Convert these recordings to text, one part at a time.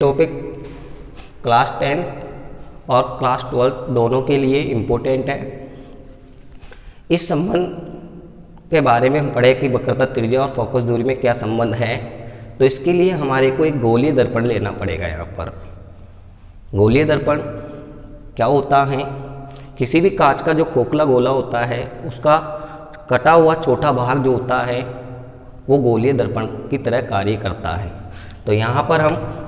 Topic class 10 और class 12 दोनों के लिए इम्पोर्टेंट है। इस संबंध के बारे में हम पढ़े कि वक्रता त्रिज्या और फोकस दूरी में क्या संबंध है। तो इसके लिए हमारे को एक गोलीय दर्पण लेना पड़ेगा। यहाँ पर गोलीय दर्पण क्या होता है, किसी भी कांच का जो खोखला गोला होता है उसका कटा हुआ छोटा भाग जो होता है वो गोलीय दर्पण की तरह कार्य करता है। तो यहाँ पर हम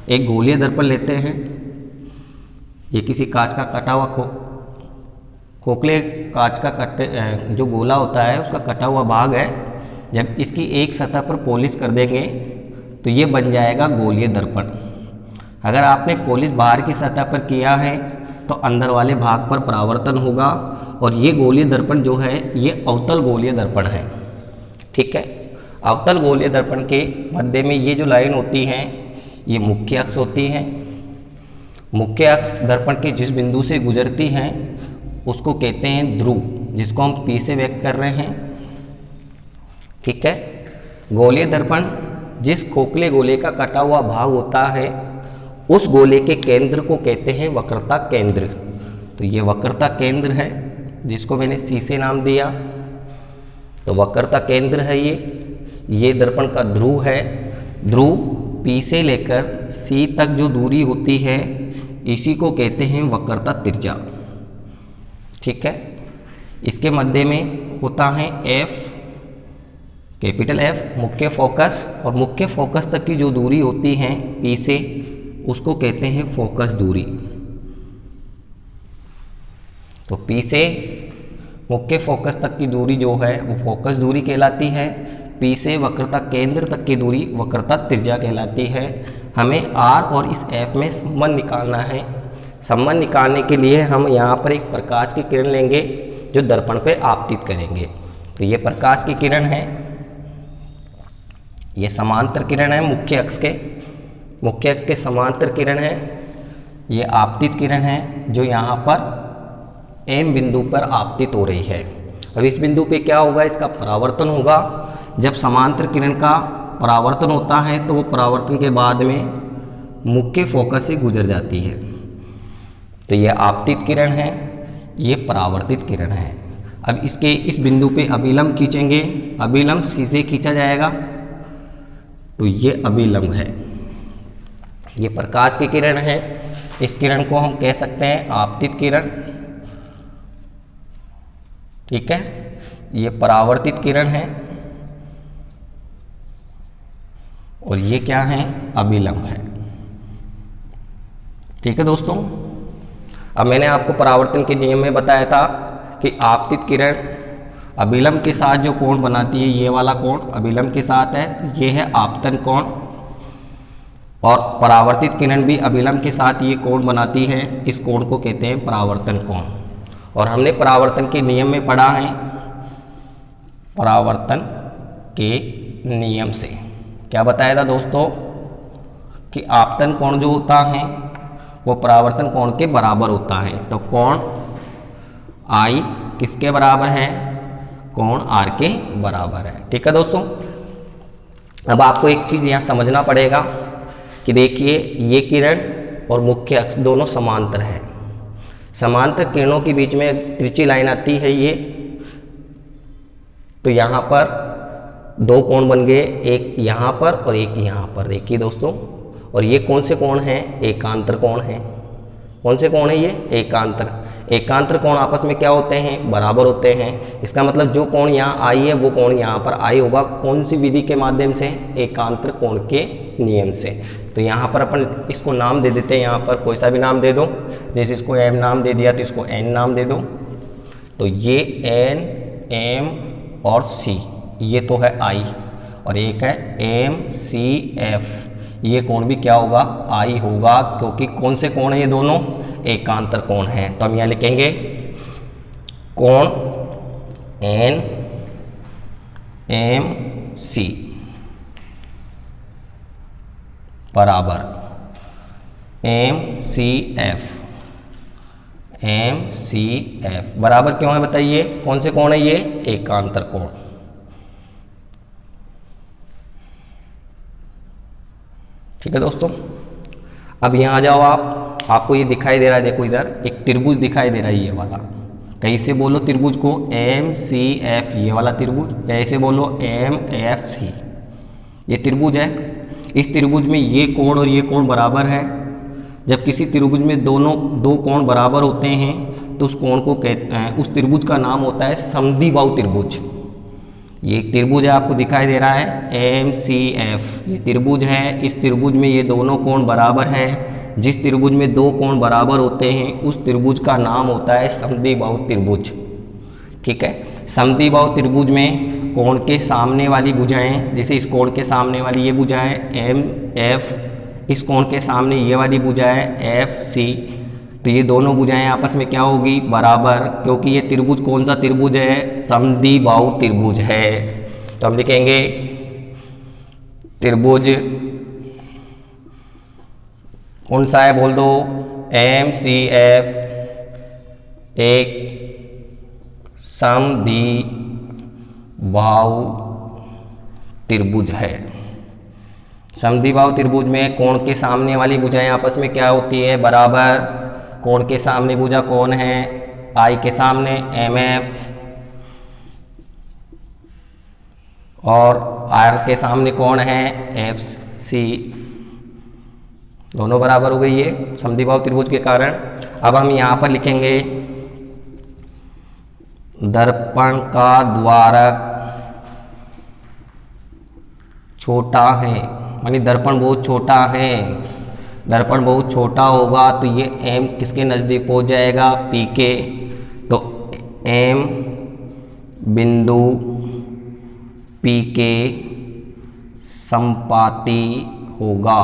एक गोलीय दर्पण लेते हैं। ये किसी कांच का कटा हुआ खोखले कांच का जो गोला होता है उसका कटा हुआ भाग है। जब इसकी एक सतह पर पॉलिश कर देंगे तो ये बन जाएगा गोलीय दर्पण। अगर आपने पॉलिश बाहर की सतह पर किया है तो अंदर वाले भाग पर परावर्तन होगा और ये गोलीय दर्पण जो है ये अवतल गोलीय दर्पण है। ठीक है, अवतल गोलीय दर्पण के मध्य में ये जो लाइन होती है ये मुख्य अक्ष होती है। मुख्य अक्ष दर्पण के जिस बिंदु से गुजरती है उसको कहते हैं ध्रुव, जिसको हम P से व्यक्त कर रहे हैं। ठीक है, गोलीय दर्पण जिस खोखले गोले का कटा हुआ भाग होता है उस गोले के केंद्र को कहते हैं वक्रता केंद्र। तो ये वक्रता केंद्र है जिसको मैंने C से नाम दिया। तो वक्रता केंद्र है ये दर्पण का ध्रुव है। ध्रुव P से लेकर C तक जो दूरी होती है इसी को कहते हैं वक्रता त्रिज्या। ठीक है, इसके मध्य में होता है F, कैपिटल F मुख्य फोकस, और मुख्य फोकस तक की जो दूरी होती है P से उसको कहते हैं फोकस दूरी। तो P से मुख्य फोकस तक की दूरी जो है वो फोकस दूरी कहलाती है। P से वक्रता केंद्र तक की दूरी वक्रता त्रिज्या कहलाती है। हमें R और इस F में संबंध निकालना है। संबंध निकालने के लिए हम यहाँ पर एक प्रकाश की किरण लेंगे जो दर्पण पर आपतित करेंगे। तो ये प्रकाश की किरण है, ये समांतर किरण है मुख्य अक्ष के समांतर किरण है। ये आपतित किरण है जो यहाँ पर M बिंदु पर आपतित हो रही है। अब इस बिंदु पे क्या होगा, इसका परावर्तन होगा। जब समांतर किरण का परावर्तन होता है तो वो परावर्तन के बाद में मुख्य फोकस से गुजर जाती है। तो ये आपतित किरण है, ये परावर्तित किरण है। अब इसके इस बिंदु पे अभिलंब खींचेंगे, अभिलंब C से खींचा जाएगा तो ये अभिलंब है। ये प्रकाश की किरण है, इस किरण को हम कह सकते हैं आपतित किरण। ठीक है, ये परावर्तित किरण है और ये क्या है, अभिलंब है। ठीक है दोस्तों, अब मैंने आपको परावर्तन के नियम में बताया था कि आपतित किरण अभिलंब के साथ जो कोण बनाती है, ये वाला कोण अभिलंब के साथ है, ये है आपतन कोण। और परावर्तित किरण भी अभिलंब के साथ ये कोण बनाती है, इस कोण को कहते हैं परावर्तन कोण। और हमने परावर्तन के नियम में पढ़ा है, परावर्तन के नियम से क्या बताया था दोस्तों कि आपतन कोण जो होता है वो परावर्तन कोण के बराबर होता है। तो कोण I किसके बराबर है, कोण R के बराबर है। ठीक है दोस्तों, अब आपको एक चीज़ यहाँ समझना पड़ेगा कि देखिए ये किरण और मुख्य अक्ष दोनों समांतर हैं। समांतर किरणों के बीच में तिरछी लाइन आती है ये, तो यहाँ पर दो कोण बन गए, एक यहाँ पर और एक यहाँ पर। देखिए दोस्तों, और ये कौन से कोण हैं, एकांतर कोण हैं। कौन से कोण है ये, एकांतर कोण आपस में क्या होते हैं, बराबर होते हैं। इसका मतलब जो कोण यहाँ आई है वो कोण यहाँ पर आई होगा। कौन सी विधि के माध्यम से, एकांतर कोण के नियम से। तो यहाँ पर अपन इसको नाम दे देते हैं, यहाँ पर कोई सा भी नाम दे दो। जैसे इसको M नाम दे दिया तो इसको N नाम दे दो। तो ये N, M और C ये तो है I, और एक है MCF, ये कोण भी क्या होगा, I होगा, क्योंकि कौन से कोण है ये दोनों, एकांतर कोण हैं। तो हम यहाँ लिखेंगे कोण NMC बराबर MCF बराबर क्यों है बताइए, कौन से कोण है ये, एकांतर कोण। ठीक है दोस्तों, अब यहाँ आ जाओ आप, आपको ये दिखाई दे रहा है, देखो इधर एक त्रिभुज दिखाई दे रहा है, ये वाला। कैसे बोलो त्रिभुज को? MCF, ये वाला त्रिभुज। ऐसे बोलो MFC, ये त्रिभुज है। इस त्रिभुज में ये कोण और ये कोण बराबर है। जब किसी त्रिभुज में दो कोण बराबर होते हैं तो उस कोण को उस त्रिभुज का नाम होता है समद्विबाहु त्रिभुज। ये एक त्रिभुज है, आपको दिखाई दे रहा है MCF, ये त्रिभुज है। इस त्रिभुज में ये दोनों कोण बराबर हैं। जिस त्रिभुज में दो कोण बराबर होते हैं उस त्रिभुज का नाम होता है समद्विबाहु त्रिभुज। ठीक है, समद्विबाहु त्रिभुज में कोण के सामने वाली भुजाएं, जैसे इस कोण के सामने वाली ये भुजा है MF, इस कोण के सामने ये वाली भुजा है FC, तो ये दोनों भुजाएं आपस में क्या होगी? बराबर, क्योंकि ये त्रिभुज कौन सा त्रिभुज है? समद्विबाहु त्रिभुज है। तो हम लिखेंगे त्रिभुज कौन सा है? बोल दो MCF एक समद्विबाहु त्रिभुज है। समद्विबाहु त्रिभुज में कोण के सामने वाली भुजाएं आपस में क्या होती है? बराबर। कोण के सामने भुजा कौन है? I के सामने MF, और R के सामने कौन है? FC, दोनों बराबर हो गई है समद्विबाहु त्रिभुज के कारण। अब हम यहाँ पर लिखेंगे दर्पण का द्वारक छोटा है, यानी दर्पण बहुत छोटा है। दर्पण बहुत छोटा होगा तो ये M किसके नज़दीक पहुंच जाएगा? P के। तो M बिंदु P के संपाती होगा,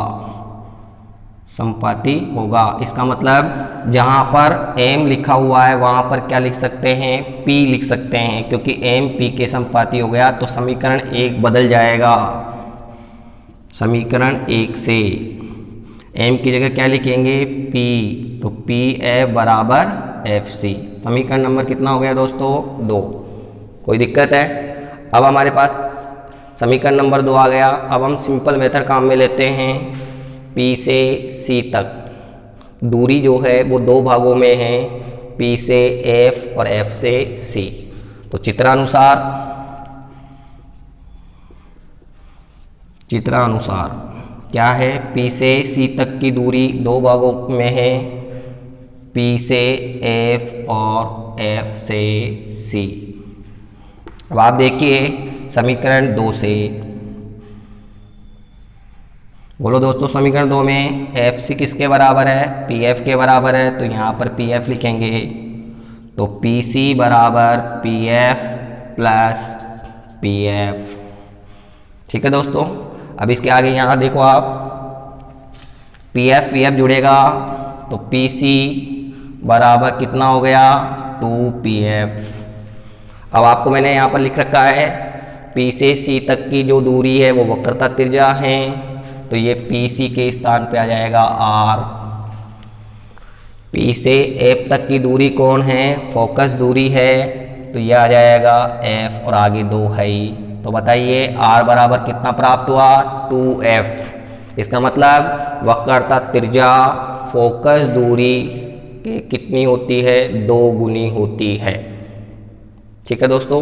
संपाती होगा। इसका मतलब जहाँ पर M लिखा हुआ है वहाँ पर क्या लिख सकते हैं? P लिख सकते हैं, क्योंकि M P के संपाती हो गया तो समीकरण 1 बदल जाएगा। समीकरण 1 से M की जगह क्या लिखेंगे? P, तो PF बराबर FC। समीकरण नंबर कितना हो गया दोस्तों? 2। कोई दिक्कत है? अब हमारे पास समीकरण नंबर 2 आ गया। अब हम सिंपल मेथड काम में लेते हैं। P से C तक दूरी जो है वो 2 भागों में है, P से F और F से C। तो चित्रानुसार क्या है? P से C तक की दूरी 2 भागों में है, P से F और F से C। अब आप देखिए समीकरण 2 से, बोलो दोस्तों समीकरण 2 में FC किसके बराबर है? PF के बराबर है, तो यहाँ पर PF लिखेंगे। तो PC बराबर PF प्लस PF। ठीक है दोस्तों, अब इसके आगे यहाँ देखो आप, PF जुड़ेगा तो PC बराबर कितना हो गया? 2PF। अब आपको मैंने यहाँ पर लिख रखा है P से C तक की जो दूरी है वो वक्रता त्रिज्या है, तो ये PC के स्थान पे आ जाएगा R। P से F तक की दूरी कौन है? फोकस दूरी है, तो ये आ जाएगा F, और आगे 2 है ही। तो बताइए R बराबर कितना प्राप्त हुआ? 2F। इसका मतलब वक्रता त्रिज्या फोकस दूरी के कितनी होती है? 2 गुनी होती है। ठीक है दोस्तों।